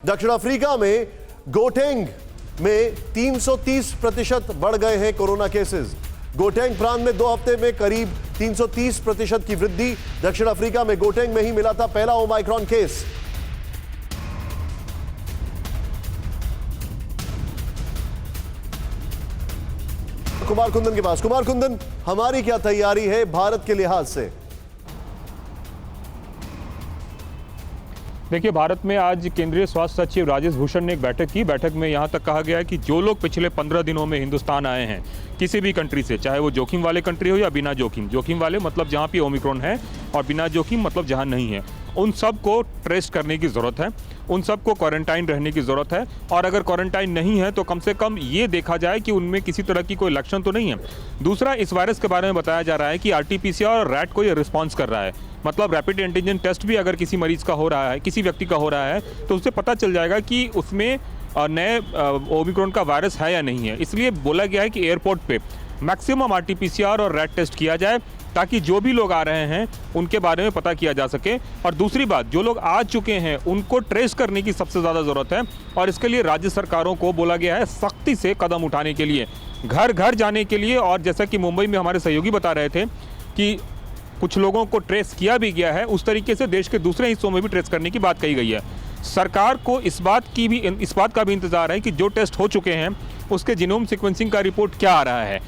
दक्षिण अफ्रीका में गोटेंग में 330% बढ़ गए हैं कोरोना केसेस। गोटेंग प्रांत में 2 हफ्ते में करीब 330% की वृद्धि। दक्षिण अफ्रीका में गोटेंग में ही मिला था पहला ओमाइक्रॉन केस। कुमार कुंदन के पास। कुमार कुंदन, हमारी क्या तैयारी है भारत के लिहाज से? देखिए, भारत में आज केंद्रीय स्वास्थ्य सचिव राजेश भूषण ने एक बैठक की। बैठक में यहाँ तक कहा गया है कि जो लोग पिछले 15 दिनों में हिंदुस्तान आए हैं किसी भी कंट्री से, चाहे वो जोखिम वाले कंट्री हो या बिना जोखिम, जोखिम वाले मतलब जहाँ पे ओमिक्रॉन है और बिना जोखिम मतलब जहाँ नहीं है, उन सब को ट्रेस करने की ज़रूरत है, उन सबको क्वारंटाइन रहने की ज़रूरत है। और अगर क्वारंटाइन नहीं है तो कम से कम ये देखा जाए कि उनमें किसी तरह की कोई लक्षण तो नहीं है। दूसरा, इस वायरस के बारे में बताया जा रहा है कि आरटीपीसीआर और रैट को ये रिस्पॉन्स कर रहा है। मतलब रैपिड एंटीजन टेस्ट भी अगर किसी मरीज का हो रहा है, किसी व्यक्ति का हो रहा है, तो उससे पता चल जाएगा कि उसमें नए ओमिक्रॉन का वायरस है या नहीं है। इसलिए बोला गया है कि एयरपोर्ट पे मैक्सिमम आरटीपीसीआर और रैट टेस्ट किया जाए ताकि जो भी लोग आ रहे हैं उनके बारे में पता किया जा सके। और दूसरी बात, जो लोग आ चुके हैं उनको ट्रेस करने की सबसे ज़्यादा ज़रूरत है और इसके लिए राज्य सरकारों को बोला गया है सख्ती से कदम उठाने के लिए, घर घर जाने के लिए। और जैसा कि मुंबई में हमारे सहयोगी बता रहे थे कि कुछ लोगों को ट्रेस किया भी गया है, उस तरीके से देश के दूसरे हिस्सों में भी ट्रेस करने की बात कही गई है। सरकार को इस बात का भी इंतजार है कि जो टेस्ट हो चुके हैं उसके जीनोम सीक्वेंसिंग का रिपोर्ट क्या आ रहा है।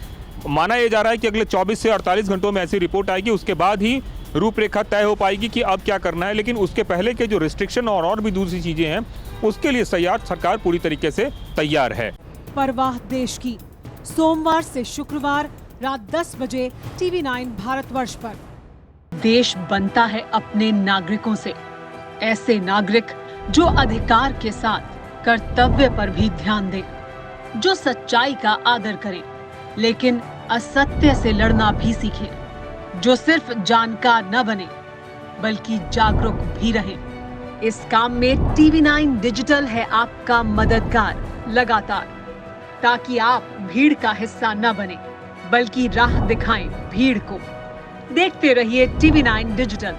माना यह जा रहा है कि अगले 24 से 48 घंटों में ऐसी रिपोर्ट आएगी, उसके बाद ही रूपरेखा तय हो पाएगी कि अब क्या करना है। लेकिन उसके पहले के जो रिस्ट्रिक्शन और भी दूसरी चीजें हैं उसके लिए सरकार पूरी तरीके से तैयार है। परवाह देश की, सोमवार से शुक्रवार रात 10 बजे TV9 भारतवर्ष पर। देश बनता है अपने नागरिकों से, ऐसे नागरिक जो अधिकार के साथ कर्तव्य पर भी ध्यान दें, जो सच्चाई का आदर करें लेकिन असत्य से लड़ना भी सीखें, जो सिर्फ जानकार न बने बल्कि जागरूक भी रहें। इस काम में TV9 डिजिटल है आपका मददगार लगातार, ताकि आप भीड़ का हिस्सा न बने बल्कि राह दिखाएं भीड़ को। देखते रहिए TV9 डिजिटल।